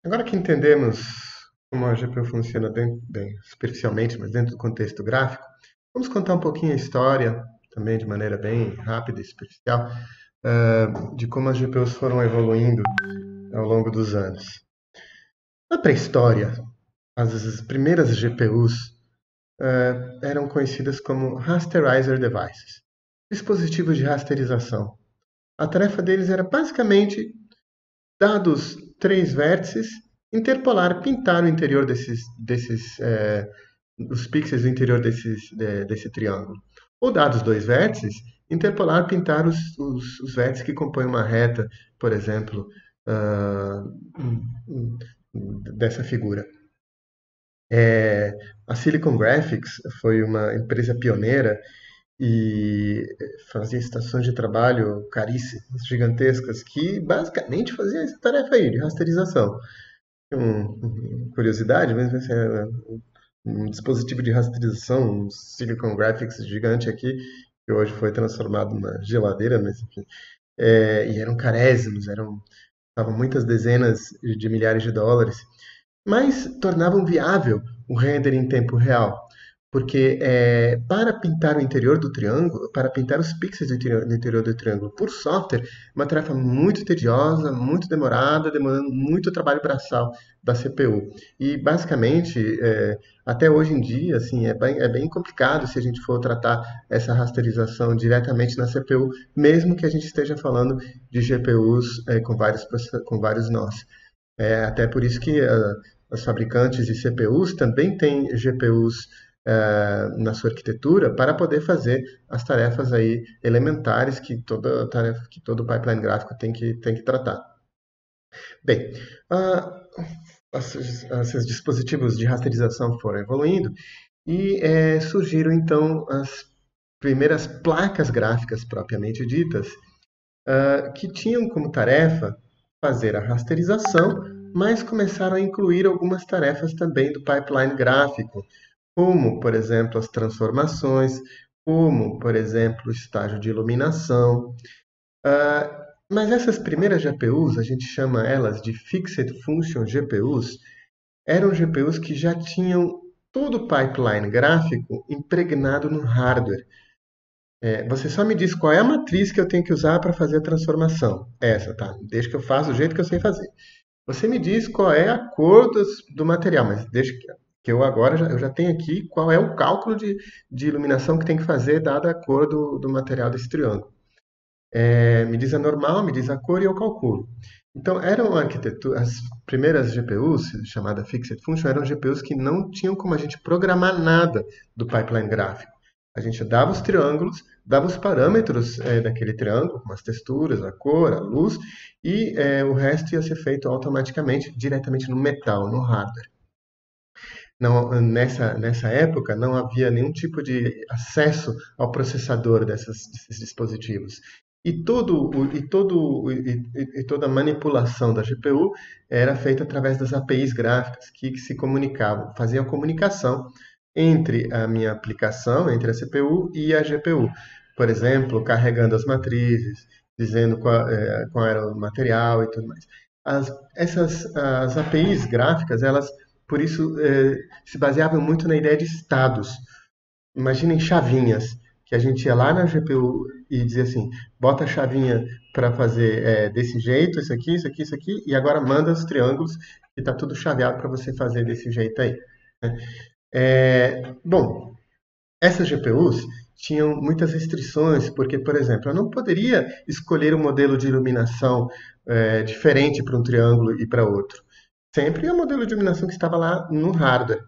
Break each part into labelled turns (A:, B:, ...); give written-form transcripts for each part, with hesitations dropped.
A: Agora que entendemos como a GPU funciona bem superficialmente, mas dentro do contexto gráfico, vamos contar um pouquinho a história, também de maneira bem rápida e superficial, de como as GPUs foram evoluindo ao longo dos anos. Na pré-história, as primeiras GPUs eram conhecidas como Rasterizer Devices, dispositivos de rasterização. A tarefa deles era basicamente, dados três vértices, interpolar, pintar o interior os pixels do interior desse triângulo. Ou dados dois vértices, interpolar, pintar os vértices que compõem uma reta, por exemplo, ah, dessa figura. A Silicon Graphics foi uma empresa pioneira e fazia estações de trabalho caríssimas, gigantescas, que basicamente faziam essa tarefa aí de rasterização. Curiosidade, mesmo esse é um dispositivo de rasterização, um Silicon Graphics gigante aqui, que hoje foi transformado numa geladeira, mas enfim. E eram carésimos, estavam muitas dezenas de milhares de dólares, mas tornavam viável o render em tempo real. Porque para pintar o interior do triângulo, para pintar os pixels do interior do triângulo por software, é uma tarefa muito tediosa, muito demorada, demandando muito trabalho braçal da CPU. E basicamente, até hoje em dia, assim, é bem complicado se a gente for tratar essa rasterização diretamente na CPU, mesmo que a gente esteja falando de GPUs com vários nós. Até por isso que os fabricantes de CPUs também têm GPUs na sua arquitetura para poder fazer as tarefas aí elementares que toda tarefa, que todo pipeline gráfico tem que tratar. Bem, ah, esses dispositivos de rasterização foram evoluindo e surgiram então as primeiras placas gráficas propriamente ditas, que tinham como tarefa fazer a rasterização, mas começaram a incluir algumas tarefas também do pipeline gráfico, como, por exemplo, as transformações, como, por exemplo, o estágio de iluminação. Mas essas primeiras GPUs, a gente chama elas de Fixed Function GPUs, eram GPUs que já tinham todo o pipeline gráfico impregnado no hardware. Você só me diz qual é a matriz que eu tenho que usar para fazer a transformação. Essa, tá? Deixa que eu faça do jeito que eu sei fazer. Você me diz qual é a cor do material, mas deixa que eu agora eu já tenho aqui qual é o cálculo de iluminação que tem que fazer, dada a cor do material desse triângulo. Me diz a normal, me diz a cor e eu calculo. Então, as primeiras GPUs, chamada Fixed Function, eram GPUs que não tinham como a gente programar nada do pipeline gráfico. A gente dava os triângulos, dava os parâmetros daquele triângulo, como as texturas, a cor, a luz, e o resto ia ser feito automaticamente, diretamente no metal, no hardware. Não, nessa época não havia nenhum tipo de acesso ao processador desses dispositivos. E toda a manipulação da GPU era feita através das APIs gráficas que se comunicavam, faziam a comunicação entre a minha aplicação, entre a CPU e a GPU. Por exemplo, carregando as matrizes, dizendo qual era o material e tudo mais. As APIs gráficas, elas por isso, se baseavam muito na ideia de estados. Imaginem chavinhas, que a gente ia lá na GPU e dizia assim, bota a chavinha para fazer desse jeito, isso aqui, isso aqui, e agora manda os triângulos e está tudo chaveado para você fazer desse jeito aí. Né? Bom, essas GPUs tinham muitas restrições, porque, por exemplo, eu não poderia escolher um modelo de iluminação diferente para um triângulo e para outro. Sempre é o modelo de iluminação que estava lá no hardware.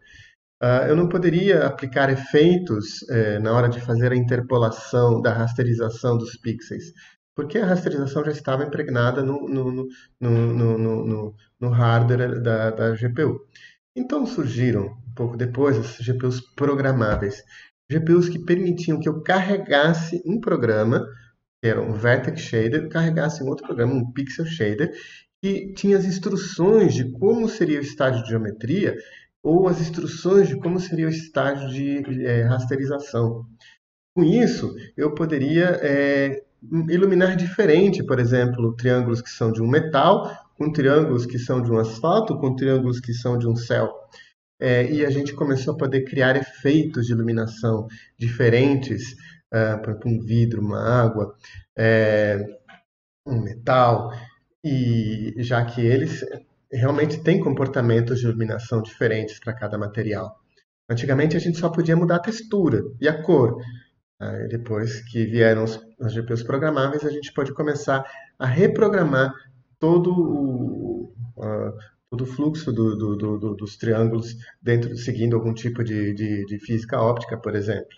A: Eu não poderia aplicar efeitos na hora de fazer a interpolação da rasterização dos pixels, porque a rasterização já estava impregnada no hardware da GPU. Então surgiram, um pouco depois, as GPUs programáveis. GPUs que permitiam que eu carregasse um programa, que era um Vertex Shader, carregasse um outro programa, um Pixel Shader, que tinha as instruções de como seria o estágio de geometria ou as instruções de como seria o estágio de rasterização. Com isso, eu poderia iluminar diferente, por exemplo, triângulos que são de um metal com triângulos que são de um asfalto, com triângulos que são de um céu. E a gente começou a poder criar efeitos de iluminação diferentes, por exemplo, um vidro, uma água, um metal, e já que eles realmente têm comportamentos de iluminação diferentes para cada material. Antigamente a gente só podia mudar a textura e a cor. Depois que vieram os GPUs programáveis, a gente pode começar a reprogramar todo todo o fluxo dos triângulos seguindo algum tipo de física óptica, por exemplo.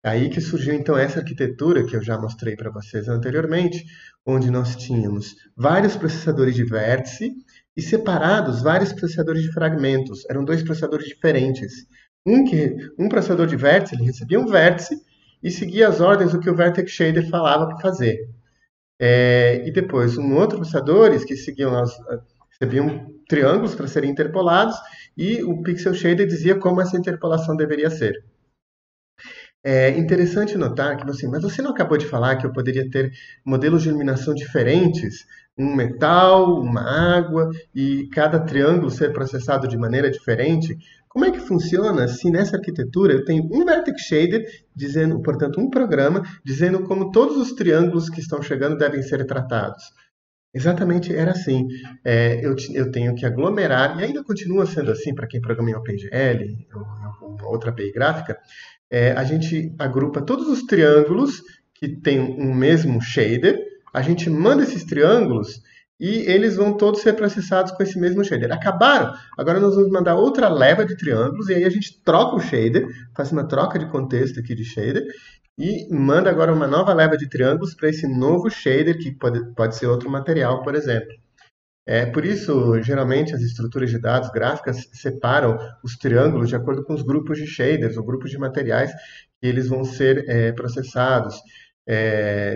A: Aí que surgiu então essa arquitetura que eu já mostrei para vocês anteriormente, onde nós tínhamos vários processadores de vértice e separados vários processadores de fragmentos. Eram dois processadores diferentes. Um processador de vértice, ele recebia um vértice e seguia as ordens do que o Vertex Shader falava para fazer. E depois, outro processadores que recebiam triângulos para serem interpolados e o Pixel Shader dizia como essa interpolação deveria ser. É interessante notar que mas você não acabou de falar que eu poderia ter modelos de iluminação diferentes, um metal, uma água, e cada triângulo ser processado de maneira diferente? Como é que funciona se nessa arquitetura eu tenho um Vertex Shader, dizendo, portanto, um programa, dizendo como todos os triângulos que estão chegando devem ser tratados? Exatamente, era assim. Eu tenho que aglomerar, e ainda continua sendo assim para quem programa em OpenGL ou outra API gráfica, a gente agrupa todos os triângulos que têm um mesmo shader, a gente manda esses triângulos e eles vão todos ser processados com esse mesmo shader. Acabaram, agora nós vamos mandar outra leva de triângulos e aí a gente troca o shader, faz uma troca de contexto aqui de shader e manda agora uma nova leva de triângulos para esse novo shader, que pode ser outro material, por exemplo. Por isso, geralmente, as estruturas de dados gráficas separam os triângulos de acordo com os grupos de shaders, ou grupos de materiais que eles vão ser processados,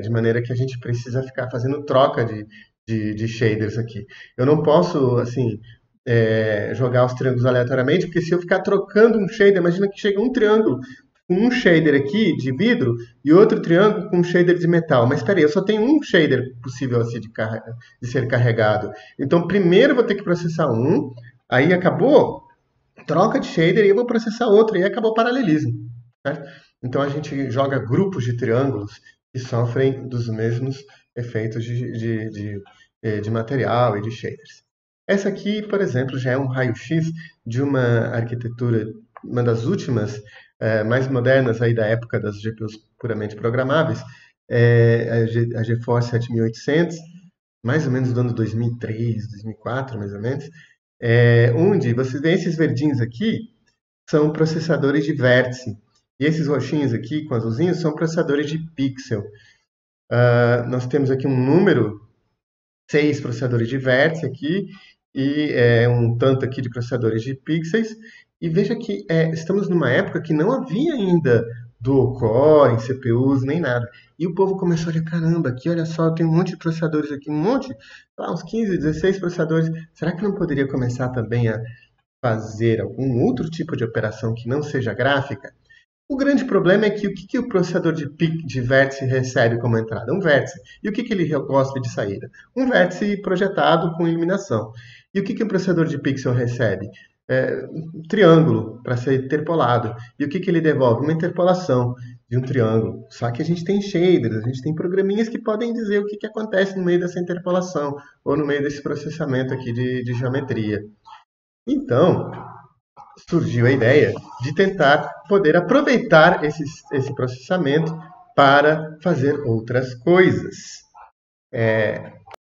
A: de maneira que a gente precisa ficar fazendo troca de shaders aqui. Eu não posso, assim, jogar os triângulos aleatoriamente, porque se eu ficar trocando um shader, imagina que chega um triângulo com um shader aqui de vidro e outro triângulo com um shader de metal. Mas espera aí, eu só tenho um shader possível assim de ser carregado. Então, primeiro eu vou ter que processar um, aí acabou, troca de shader e eu vou processar outro, e aí acabou o paralelismo. Certo? Então, a gente joga grupos de triângulos que sofrem dos mesmos efeitos de material e de shaders. Essa aqui, por exemplo, já é um raio-x de uma arquitetura, uma das últimas mais modernas aí da época das GPUs puramente programáveis, a GeForce 7800, mais ou menos do ano 2003, 2004, mais ou menos, onde vocês veem esses verdinhos aqui, são processadores de vértice. E esses roxinhos aqui, com azulzinhos, são processadores de pixel. Nós temos aqui um número, 6 processadores de vértice aqui, e um tanto aqui de processadores de pixels. E veja que estamos numa época que não havia ainda dual-core em CPUs, nem nada. E o povo começou a olhar, caramba, aqui olha só, tem um monte de processadores aqui, um monte, uns 15, 16 processadores. Será que não poderia começar também a fazer algum outro tipo de operação que não seja gráfica? O grande problema é que o que o processador de vértice recebe como entrada? Um vértice. E o que ele gosta de saída? Um vértice projetado com iluminação. E o que o processador de pixel recebe? Um triângulo para ser interpolado. E o que ele devolve? Uma interpolação de um triângulo. Só que a gente tem shaders, a gente tem programinhas que podem dizer o que acontece no meio dessa interpolação ou no meio desse processamento aqui de geometria. Então, surgiu a ideia de tentar poder aproveitar esse processamento para fazer outras coisas.